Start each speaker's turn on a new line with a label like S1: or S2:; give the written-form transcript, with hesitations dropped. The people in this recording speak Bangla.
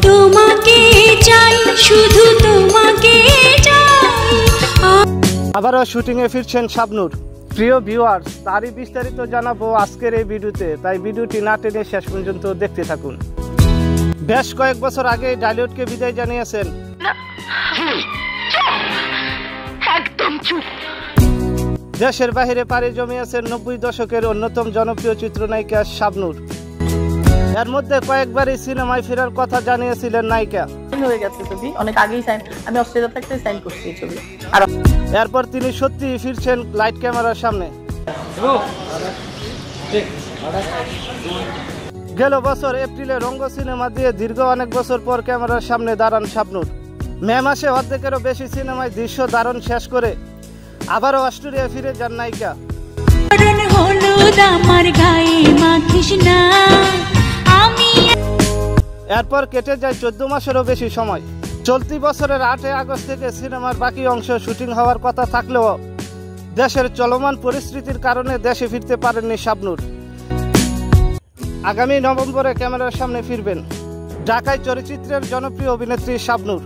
S1: তোমাকে চাই, শুধু তোমাকে চাই।
S2: আবারও শুটিংয়ে ফিরছেন শাবনূর। প্রিয় ভিউয়ার্স, তারই বিস্তারিত জানাবো আজকের এই ভিডিওতে, তাই ভিডিওটি না টেনে শেষ পর্যন্ত দেখতে থাকুন। বেশ কয়েক বছর আগে ডালিউডকে বিদায় জানিয়েছেন
S3: একদম চুপ।
S2: দেশের বাইরে পাড়ি জমিয়েছেন 90 দশকের অন্যতম জনপ্রিয় চিত্রনায়িকা শাবনূর। এর মধ্যে কয়েকবারই সিনেমায় ফেরার কথা জানিয়েছিলেন নায়িকা।
S4: হয়ে গেছে ছবি অনেক আগেই সাইন, আমি অস্ট্রেলিয়া থাকতে সাইন করছি এই ছবি। আর
S2: এরপর তিনি সত্যিই ফিরছেন লাইট ক্যামেরার সামনে। গেল বছর এপ্রিলে রঙ্গ সিনেমা দিয়ে দীর্ঘ অনেক বছর পর ক্যামেরার সামনে দাঁড়ান শাবনূর। মে মাসে অর্ধেকেরও বেশি সিনেমায় দৃশ্য ধারণ শেষ করে আবারও অস্ট্রেলিয়া ফিরে যান নায়িকা। এরপর কেটে যায় 14 মাসেরও বেশি সময়। চলতি বছরের 8 আগস্ট থেকে সিনেমার বাকি অংশ শুটিং হওয়ার কথা থাকলেও দেশের চলমান পরিস্থিতির কারণে দেশে ফিরতে পারেননি শাবনূর। আগামী নভেম্বরে ক্যামেরার সামনে ফিরবেন ঢাকায় চলচ্চিত্রের জনপ্রিয় অভিনেত্রী শাবনূর।